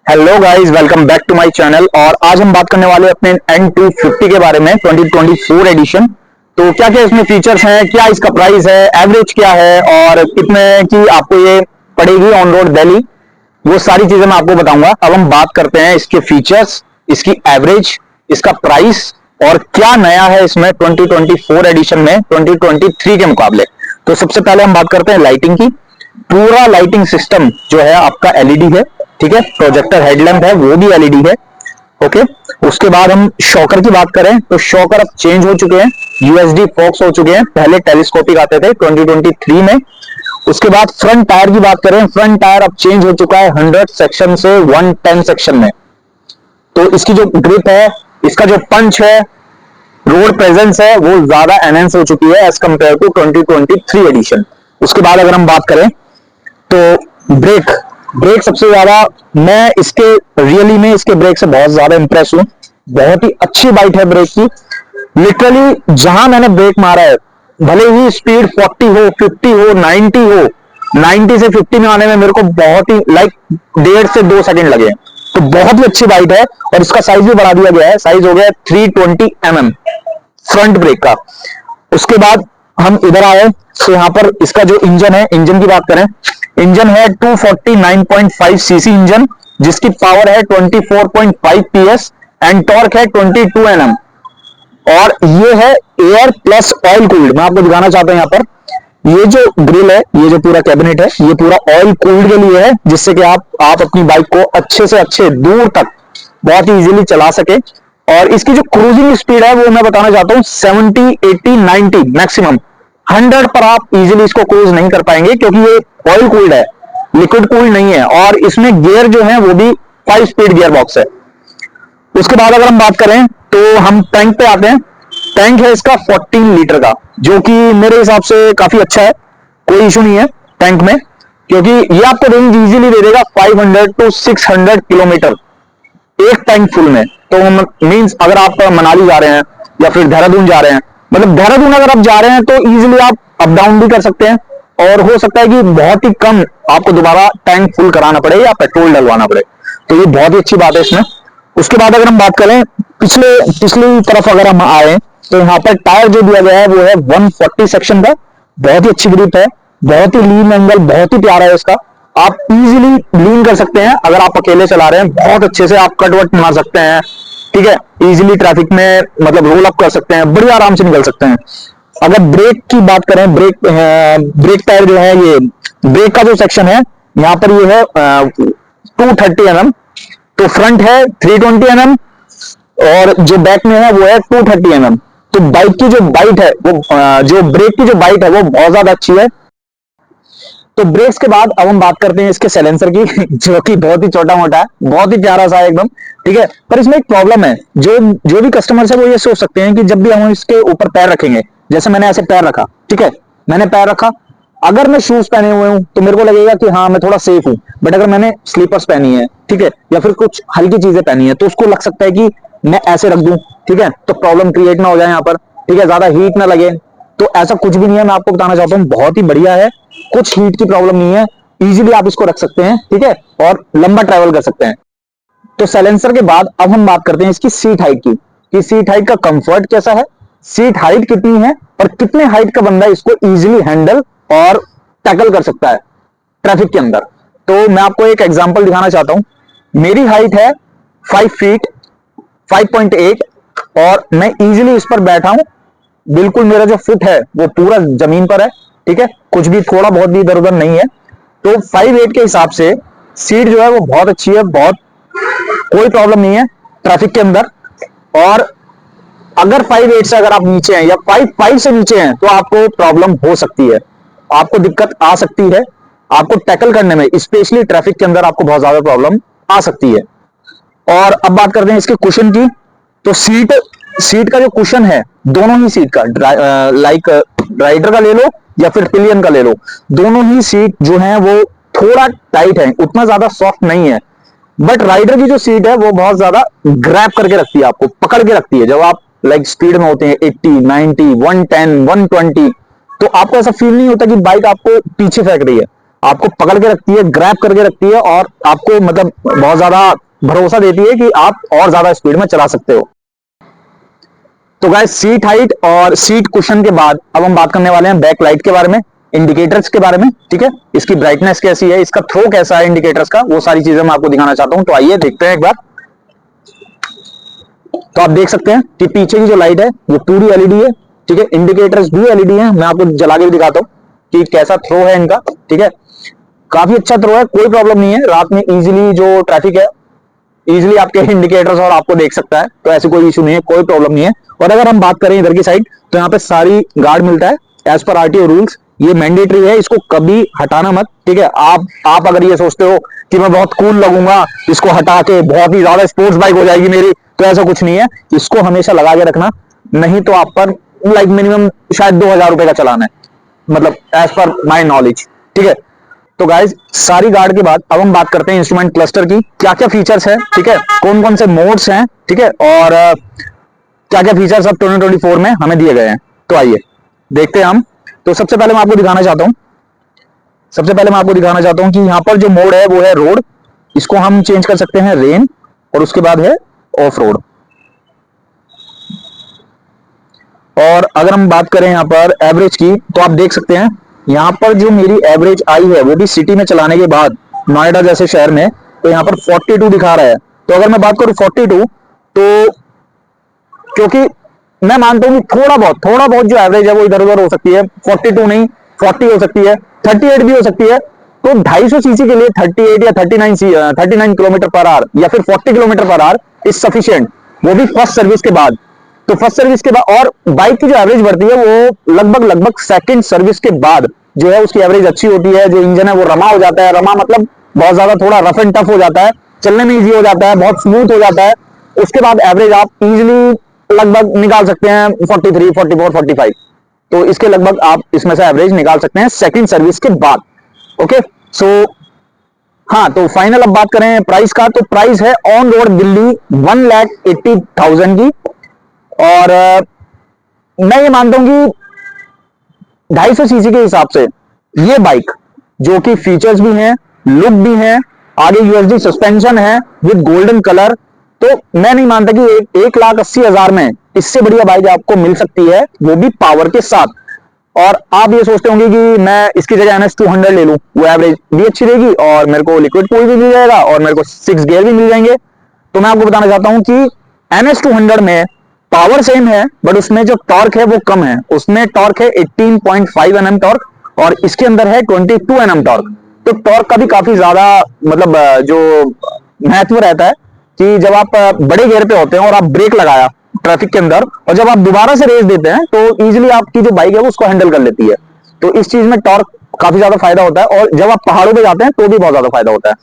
Hello guys, welcome back to my channel. और आज हम बात करने वाले अपने N250 के बारे में, 2024 एडिशन। तो क्या क्या इसमें फीचर्स हैं, क्या इसका प्राइस है, एवरेज क्या है और कितने की आपको ये पड़ेगी ऑन रोड दिल्ली, वो सारी चीजें मैं आपको बताऊंगा। अब हम बात करते हैं इसके फीचर्स, इसकी एवरेज, इसका प्राइस और क्या नया है इसमें 2024 एडिशन में 2023 के मुकाबले। तो सबसे पहले हम बात करते हैं लाइटिंग की। पूरा लाइटिंग सिस्टम जो है आपका एलईडी है, ठीक है। प्रोजेक्टर हेडलैम्प है, वो भी एलईडी है, ओके। उसके बाद हम शॉकर की बात करें तो शॉकर अब चेंज हो चुके हैं, यूएसडी फॉक्स हो चुके हैं, पहले टेलीस्कोपिक आते थे 2023 में। उसके बाद फ्रंट टायर की बात करें, फ्रंट टायर अब चेंज हो चुका है 100 सेक्शन से 110 सेक्शन में। तो इसकी जो ग्रिप है, इसका जो पंच है, रोड प्रेजेंस है, वो ज्यादा एनहेंस हो चुकी है एज कंपेयर टू 2023 एडिशन। उसके बाद अगर हम बात करें तो ब्रेक ब्रेक सबसे ज्यादा मैं इसके रियली में इसके ब्रेक से बहुत ज्यादा इंप्रेस हूं। बहुत ही अच्छी बाइट है ब्रेक की। लिटरली जहां मैंने ब्रेक मारा है, भले ही स्पीड 40 हो, 50 हो, 90 हो, 90 से 50 में आने में मेरे को बहुत ही लाइक 1.5 से 2 सेकंड लगे। तो बहुत ही अच्छी बाइट है। और इसका साइज भी बढ़ा दिया गया है, साइज हो गया 320 mm फ्रंट ब्रेक का। उसके बाद हम इधर आए तो यहां पर इसका जो इंजन है, इंजन की बात करें, इंजन है 249.5 सीसी इंजन, जिसकी पावर है 24.5 PS एंड टॉर्क है 22 Nm। और ये है एयर प्लस ऑयल कूल्ड। मैं आपको दिखाना चाहता हूं, यहां पर ये जो ग्रिल है, ये जो पूरा कैबिनेट है, ये पूरा ऑयल कूल्ड के लिए है, जिससे कि आप अपनी बाइक को अच्छे से अच्छे दूर तक बहुत ही इजीली चला सके। और इसकी जो क्रूजिंग स्पीड है वो मैं बताना चाहता हूं 70, 80, 90 मैक्सिमम। 100 पर आप इजीली इसको क्रूज नहीं कर पाएंगे, क्योंकि ये ऑयल कूल्ड है, लिक्विड कूल्ड नहीं है। और इसमें गियर जो है वो भी 5 स्पीड गियर बॉक्स है। उसके बाद अगर हम बात करें तो हम टैंक पे आते हैं। टैंक है इसका 14 लीटर का, जो कि मेरे हिसाब से काफी अच्छा है, कोई इशू नहीं है टैंक में, क्योंकि ये आपको रेंज इजीली दे देगा 500 टू 600 किलोमीटर एक टैंक फुल में। तो मींस अगर आप मनाली जा रहे हैं या फिर देहरादून जा रहे हैं, मतलब देहरादून अगर आप जा रहे हैं तो इजीली आप अप डाउन भी कर सकते हैं। और हो सकता है कि बहुत ही कम आपको दोबारा टैंक फुल कराना पड़े या पेट्रोल डलवाना पड़े। तो ये बहुत ही अच्छी बात है इसमें। उसके बाद अगर हम बात करें पिछली तरफ अगर हम आए तो यहाँ पर टायर जो दिया गया है वो है 140 सेक्शन का। बहुत ही अच्छी ग्रिप है, बहुत ही लीन एंगल, बहुत ही प्यारा है इसका। आप इजीली लीन कर सकते हैं अगर आप अकेले चला रहे हैं, बहुत अच्छे से आप कटवट मार सकते हैं, ठीक है। इजीली ट्रैफिक में मतलब रोल अप कर सकते हैं, बड़ी आराम से निकल सकते हैं। अगर ब्रेक की बात करें, ब्रेक टायर जो है, ये ब्रेक का जो सेक्शन है यहाँ पर ये है 230 mm। तो फ्रंट है 320 mm और जो बैक में है वो है 230 mm। तो बाइक की जो बाइट है वो जो ब्रेक की जो बाइट है वो बहुत ज्यादा अच्छी है। तो ब्रेक्स के बाद अब हम बात करते हैं इसके साइलेंसर की जो कि बहुत ही छोटा मोटा है, बहुत ही प्यारा सा है एकदम, ठीक है। पर इसमें एक प्रॉब्लम है, जो भी कस्टमर्स है वो ये सोच सकते हैं कि जब भी हम इसके ऊपर पैर रखेंगे, जैसे मैंने ऐसे पैर रखा, ठीक है, मैंने पैर रखा, अगर मैं शूज पहने हुए हूं तो मेरे को लगेगा कि हाँ मैं थोड़ा सेफ हूं। बट अगर मैंने स्लीपर्स पहनी है, ठीक है, या फिर कुछ हल्की चीजें पहनी है, तो उसको लग सकता है कि मैं ऐसे रख दूं, ठीक है, तो प्रॉब्लम क्रिएट ना हो जाए यहाँ पर, ठीक है, ज्यादा हीट ना लगे। तो ऐसा कुछ भी नहीं है, मैं आपको बताना चाहता हूँ, बहुत ही बढ़िया है, कुछ हीट की प्रॉब्लम नहीं है, इजीली आप इसको रख सकते हैं, ठीक है, और लंबा ट्रैवल कर सकते हैं। तो साइलेंसर के बाद अब हम बात करते हैं इसकी सीट हाइट की, कि सीट हाइट का कंफर्ट कैसा है, सीट हाइट कितनी है और कितने हाइट का बंदा इसको इजीली हैंडल और टैकल कर सकता है ट्रैफिक के अंदर। तो मैं आपको एक एग्जांपल दिखाना चाहता हूं। मेरी हाइट है 5 फीट 5.8 और मैं इजीली इस पर बैठा हूं। बिल्कुल मेरा जो फुट है वो पूरा जमीन पर है, ठीक है, कुछ भी थोड़ा बहुत भी इधर उधर नहीं है। तो 5'8" के हिसाब से सीट जो है वो बहुत अच्छी है, बहुत कोई प्रॉब्लम नहीं है ट्रैफिक के अंदर। और अगर 5'8" से अगर आप नीचे हैं या 5'5" से नीचे हैं तो आपको प्रॉब्लम हो सकती है, आपको दिक्कत आ सकती है, आपको टैकल करने में स्पेशली ट्रैफिक के अंदर आपको बहुत ज्यादा प्रॉब्लम आ सकती है। और अब बात करते हैं इसके कुशन की। तो सीट का जो कुशन है, दोनों ही सीट का, लाइक राइडर का ले लो या फिर पिलियन का ले लो, दोनों ही सीट जो है वो थोड़ा टाइट है, उतना ज्यादा सॉफ्ट नहीं है। बट राइडर की जो सीट है वो बहुत ज्यादा ग्रैब करके रखती है, आपको पकड़ के रखती है। जब आप लाइक स्पीड में होते हैं 80, 90, 110, 120, तो आपको ऐसा फील नहीं होता कि बाइक आपको पीछे फेंक रही है। आपको पकड़ के रखती है, ग्रैब करके रखती है और आपको मतलब बहुत ज्यादा भरोसा देती है कि आप और ज्यादा स्पीड में चला सकते हो। तो गाइस सीट हाइट और सीट कुशन के बाद अब हम बात करने वाले हैं बैक लाइट के बारे में, इंडिकेटर्स के बारे में, ठीक है, इसकी ब्राइटनेस कैसी है, इसका थ्रो कैसा है इंडिकेटर्स का, वो सारी चीजें मैं आपको दिखाना चाहता हूं। तो आइए देखते हैं एक बार। तो आप देख सकते हैं कि पीछे की जो लाइट है वो पूरी एलईडी है, ठीक है, इंडिकेटर्स भी एलईडी है। मैं आपको जला के भी दिखाता हूं कि कैसा थ्रो है इनका, ठीक है, काफी अच्छा थ्रो है, कोई प्रॉब्लम नहीं है। रात में इजीली जो ट्रैफिक है इजीली आपके इंडिकेटर्स और आपको देख सकता है, तो ऐसे कोई इशू नहीं है, कोई प्रॉब्लम नहीं है। और अगर हम बात करें इधर की साइड, तो यहाँ पे सारी गार्ड मिलता है एज पर आरटीओ रूल्स, ये मैंडेटरी है, इसको कभी हटाना मत, ठीक है। आप अगर ये सोचते हो कि मैं बहुत कूल लगूंगा, इसको हटा के बहुत ही ज्यादा स्पोर्ट्स बाइक हो जाएगी मेरी, तो ऐसा कुछ नहीं है, इसको हमेशा लगा के रखना, नहीं तो आप पर लाइक मिनिमम शायद 2000 रुपए का चलान है, मतलब एज पर माई नॉलेज, ठीक है। तो गाइज सारी गार्ड के बाद अब हम बात करते हैं इंस्ट्रूमेंट क्लस्टर की, क्या क्या फीचर्स है, ठीक है, कौन कौन से मोड्स हैं, ठीक है, और क्या क्या फीचर्स अब 2024 में हमें दिए गए हैं। तो आइए देखते हैं हम। तो सबसे पहले मैं आपको दिखाना चाहता हूं कि यहां पर जो मोड है वो है रोड, इसको हम चेंज कर सकते हैं रेन, और उसके बाद है ऑफ रोड। और अगर हम बात करें यहां पर एवरेज की, तो आप देख सकते हैं यहां पर जो मेरी एवरेज आई है वो भी सिटी में चलाने के बाद, नोएडा जैसे शहर में, तो यहां पर 42 दिखा रहा है। तो अगर मैं बात करूं 42, तो क्योंकि मैं मानता हूं कि थोड़ा बहुत जो एवरेज है वो इधर उधर हो सकती है, 42 नहीं 40 हो सकती है, 38 भी हो सकती है। तो 250 सीसी के लिए 38 या 39 किलोमीटर पर आवर या फिर 40 kilometre per hour is sufficient, वो भी फर्स्ट सर्विस के बाद। तो फर्स्ट सर्विस के बाद, और बाइक की जो एवरेज बढ़ती है वो लगभग सेकंड सर्विस के बाद जो है उसकी एवरेज अच्छी होती है। जो इंजन है वो रमा हो जाता है, रमा मतलब बहुत ज्यादा थोड़ा रफ एंड टफ हो जाता है, चलने में इजी हो जाता है, बहुत स्मूथ हो जाता है। उसके बाद एवरेज आप इजीली लगभग निकाल सकते हैं 43, 44, 45, तो इसके लगभग आप इसमें से एवरेज निकाल सकते हैं सेकंड सर्विस के बाद। ओके, सो हाँ, तो फाइनल अब बात करें प्राइस का, तो प्राइस है ऑन रोड दिल्ली 1,80,000 की। और मैं ये मानता हूं कि 250 सीसी के हिसाब से ये बाइक, जो कि फीचर्स भी हैं, लुक भी है, आगे यूएसडी सस्पेंशन है विद गोल्डन कलर, तो मैं नहीं मानता कि 1,80,000 में इससे बढ़िया बाइक आपको मिल सकती है, वो भी पावर के साथ। और आप ये सोचते होंगे कि मैं इसकी जगह NS200 ले लूं, वो एवरेज भी अच्छी रहेगी और मेरे को लिक्विड कूल भी मिल जाएगा और मेरे को 6 गियर भी मिल जाएंगे। तो मैं आपको बताना चाहता हूं कि NS200 में पावर सेम है, बट उसमें जो टॉर्क है वो कम है। उसमें टॉर्क है 18.5 Nm टॉर्क, और इसके अंदर है 22 Nm टॉर्क। तो टॉर्क का भी काफी ज्यादा मतलब जो महत्व रहता है कि जब आप बड़े गियर पे होते हैं और आप ब्रेक लगाया ट्रैफिक के अंदर, और जब आप दोबारा से रेस देते हैं तो इजीली आपकी जो बाइक है वो उसको हैंडल कर लेती है। तो इस चीज में टॉर्क काफी ज्यादा फायदा होता है, और जब आप पहाड़ों पे जाते हैं तो भी बहुत ज्यादा फायदा होता है।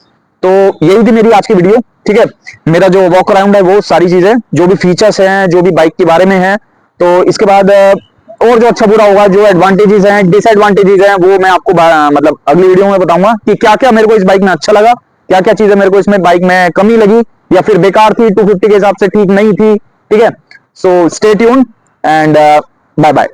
तो यही थी मेरी आज की वीडियो, ठीक है। मेरा जो वॉक अराउंड है वो सारी चीजें, जो भी फीचर्स हैं, जो भी बाइक के बारे में है, तो इसके बाद और जो अच्छा बुरा होगा, जो एडवांटेजेस हैं, डिसएडवांटेजेस हैं, वो मैं आपको मतलब अगली वीडियो में बताऊंगा कि क्या क्या मेरे को इस बाइक में अच्छा लगा, क्या क्या चीजें मेरे को इसमें बाइक में कमी लगी या फिर बेकार थी, 250 के हिसाब से ठीक नहीं थी, ठीक है। So stay tuned and bye bye.